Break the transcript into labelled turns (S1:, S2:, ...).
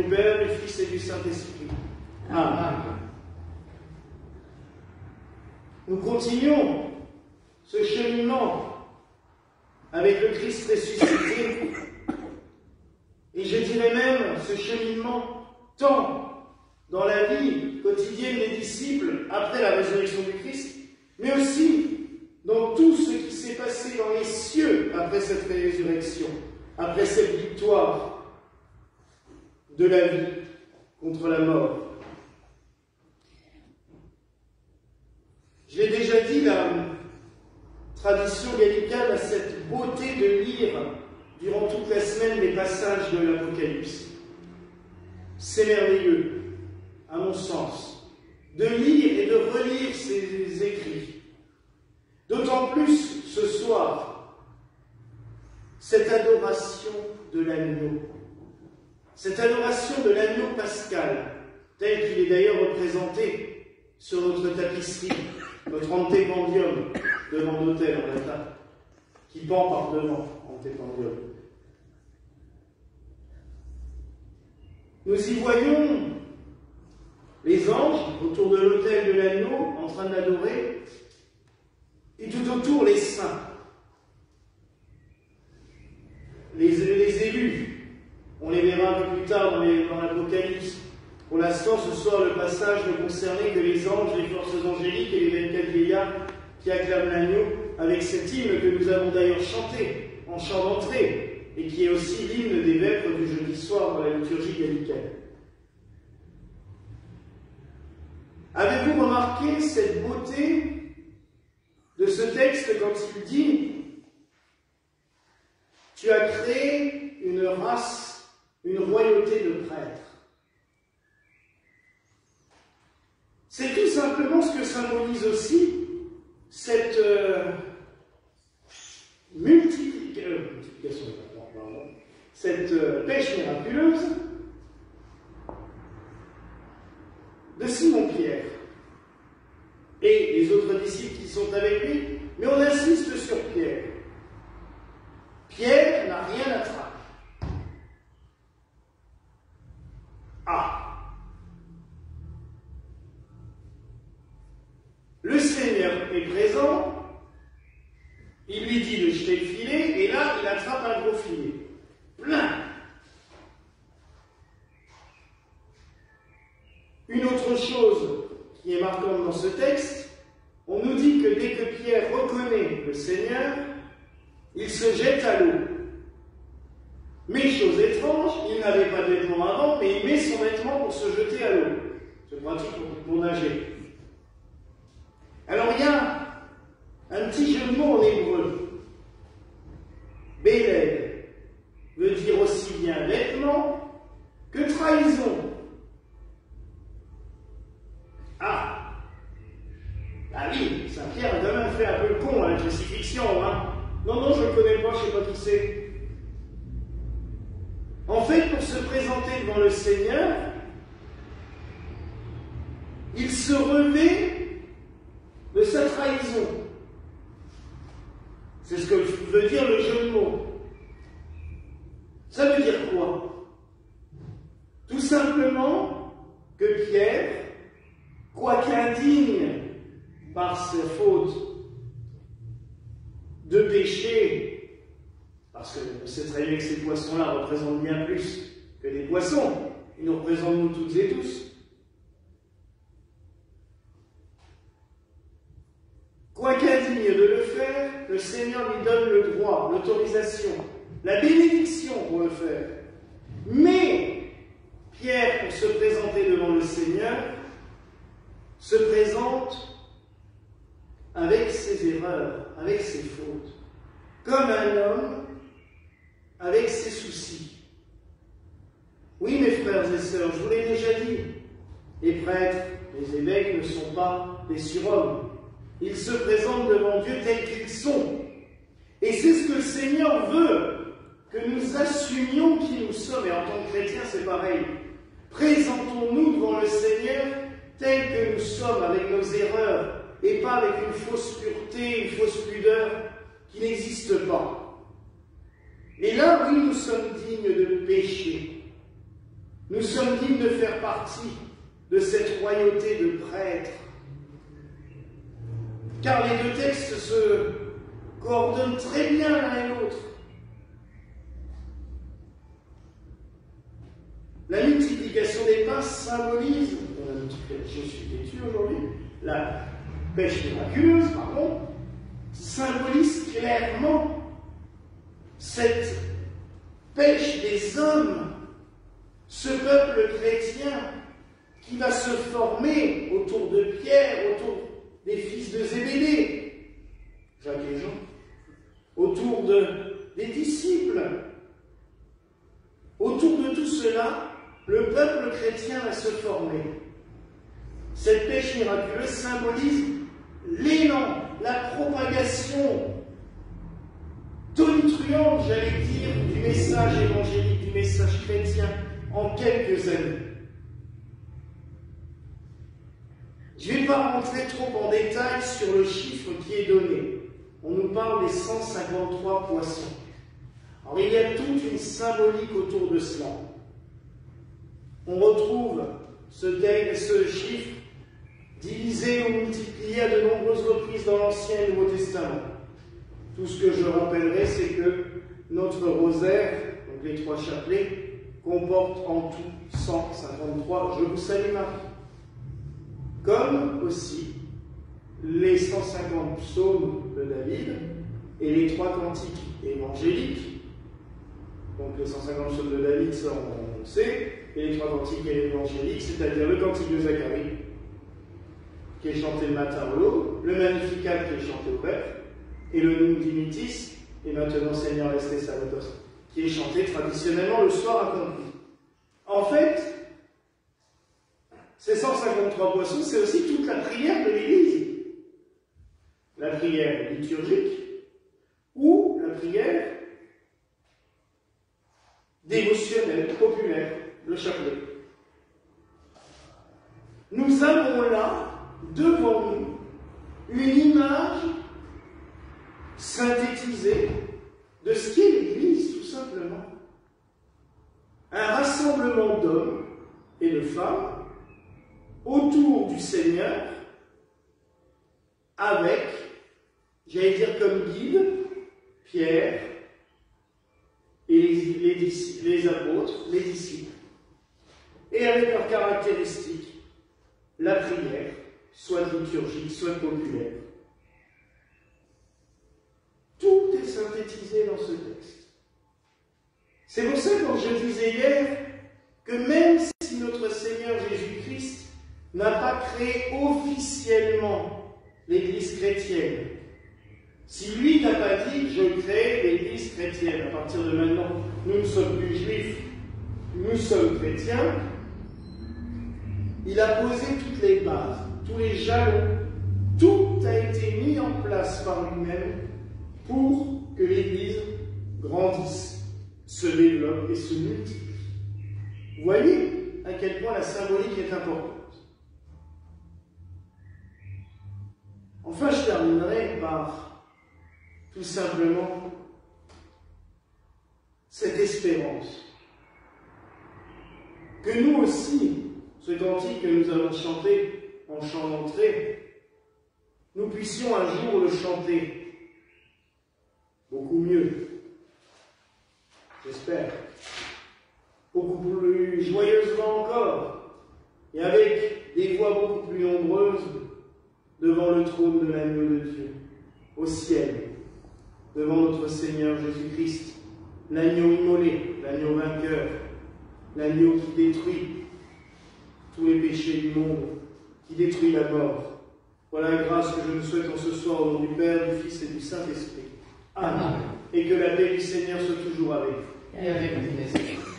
S1: du Père, du Fils et du Saint-Esprit. Amen. Nous continuons ce cheminement avec le Christ ressuscité, et je dirais même ce cheminement tant dans la vie quotidienne des disciples après la résurrection du Christ, mais aussi dans tout ce qui s'est passé dans les cieux après cette résurrection, après cette victoire de la vie contre la mort. Je l'ai déjà dit, la tradition gallicane a cette beauté de lire durant toute la semaine les passages de l'Apocalypse. C'est merveilleux, à mon sens, de lire et de relire ces écrits. D'autant plus ce soir, cette adoration de l'agneau. Cette adoration de l'agneau pascal, tel qu'il est d'ailleurs représenté sur notre tapisserie, notre antépendium devant l'autel en latin, qui pend par devant, antépendium. Nous y voyons les anges autour de l'autel de l'agneau en train de l'adorer, et tout autour les saints, les élus. On les verra un peu plus tard dans l'Apocalypse. Pour l'instant, ce soir, le passage ne concernait que les anges, les forces angéliques et les 24 vieillards qui acclament l'agneau avec cet hymne que nous avons d'ailleurs chanté en chant d'entrée et qui est aussi l'hymne des vêpres du jeudi soir dans la liturgie gallicane. Avez-vous remarqué cette beauté de ce texte quand il dit « Tu as créé une race, une royauté de prêtres ». C'est tout simplement ce que symbolise aussi cette multiplication, cette pêche miraculeuse de Simon-Pierre et les autres disciples qui sont avec lui, mais on insiste sur Pierre. Pierre n'a rien attrapé. Ah! Le Seigneur est présent, il lui dit de jeter le filet, et là, il attrape un gros filet. Plein! Une autre chose qui est marquante dans ce texte, on nous dit que dès que Pierre reconnaît le Seigneur, il se jette à l'eau. Mais chose étrange, il n'avait pas de vêtements avant, mais il met son vêtement pour se jeter à l'eau. C'est pratique pour nager. Alors il y a un petit jeu de mots en hébreu. Béled veut dire aussi bien vêtement que trahison. Ah oui, Saint-Pierre a quand même fait un peu le con à la crucifixion, hein. Non, je ne le connais pas, je ne sais pas qui c'est. En fait, pour se présenter devant le Seigneur, il se revêt de sa trahison. C'est ce que veut dire le jeu de mots. Ça veut dire quoi? Tout simplement que Pierre, quoique indigne par ses fautes de péché, parce qu'on sait très bien que ces poissons-là représentent bien plus que des poissons, ils nous représentent nous toutes et tous. Quoique indigne de le faire, le Seigneur lui donne le droit, l'autorisation, la bénédiction pour le faire. Mais Pierre, pour se présenter devant le Seigneur, se présente avec ses erreurs, avec ses fautes, comme un homme avec ses soucis. Oui, mes frères et sœurs, je vous l'ai déjà dit, les prêtres, les évêques ne sont pas des surhommes. Ils se présentent devant Dieu tels qu'ils sont. Et c'est ce que le Seigneur veut, que nous assumions qui nous sommes. Et en tant que chrétiens, c'est pareil. Présentons-nous devant le Seigneur tels que nous sommes, avec nos erreurs, et pas avec une fausse pureté, une fausse pudeur qui n'existe pas. Et là, oui, nous sommes dignes de pécher. Nous sommes dignes de faire partie de cette royauté de prêtres. Car les deux textes se coordonnent très bien l'un et l'autre. La multiplication des pains symbolise, je suis têtu aujourd'hui, la pêche miraculeuse, pardon, symbolise clairement cette pêche des hommes, ce peuple chrétien qui va se former autour de Pierre, autour des fils de Zébédée, Jacques et Jean, autour des disciples. Autour de tout cela, le peuple chrétien va se former. Cette pêche miraculeuse symbolise l'élan, la propagation tonitruante, j'allais dire, du message évangélique, du message chrétien en quelques années. Je ne vais pas rentrer trop en détail sur le chiffre qui est donné. On nous parle des 153 poissons. Alors il y a toute une symbolique autour de cela. On retrouve ce chiffre divisé ou multiplié à de nombreuses reprises dans l'Ancien et Nouveau Testament. Tout ce que je rappellerai, c'est que notre rosaire, donc les 3 chapelets, comporte en tout 153 « Je vous salue Marie ». Comme aussi les 150 psaumes de David et les 3 cantiques évangéliques. Donc les 150 psaumes de David, ça on sait, et les 3 cantiques évangéliques, c'est-à-dire le cantique de Zacharie, qui est chanté le matin au l'aube, le Magnificat qui est chanté au vêpres, et le Nunc Dimittis, et maintenant Seigneur Resté Sabatos, qui est chanté traditionnellement le soir accompli. En fait, ces 153 poissons, c'est aussi toute la prière de l'Église. La prière liturgique ou la prière dévotionnelle, populaire, le chapelet. Nous avons là, devant nous, une image synthétisée de ce qu'est l'Église, tout simplement. Un rassemblement d'hommes et de femmes autour du Seigneur, avec, j'allais dire comme guide, Pierre et les apôtres, les disciples, et avec leurs caractéristiques, la prière, soit liturgique, soit populaire. Tout est synthétisé dans ce texte. C'est pour ça que quand je disais hier que même si notre Seigneur Jésus-Christ n'a pas créé officiellement l'Église chrétienne, si lui n'a pas dit « je crée l'Église chrétienne », à partir de maintenant, nous ne sommes plus juifs, nous sommes chrétiens, il a posé toutes les bases, tous les jalons, tout a été mis en place par lui-même pour que l'Église grandisse, se développe et se multiplie. Vous voyez à quel point la symbolique est importante. Enfin, je terminerai par tout simplement cette espérance que nous aussi, ce cantique que nous avons chanté en chant d'entrée, nous puissions un jour le chanter beaucoup mieux, j'espère, beaucoup plus joyeusement encore, et avec des voix beaucoup plus nombreuses devant le trône de l'agneau de Dieu, au ciel, devant notre Seigneur Jésus-Christ, l'agneau immolé, l'agneau vainqueur, l'agneau qui détruit tous les péchés du monde, qui détruit la mort. Voilà la grâce que je nous souhaite en ce soir au nom du Père, du Fils et du Saint-Esprit. Amen. Et que la paix du Seigneur soit toujours avec vous.
S2: Et avec vous.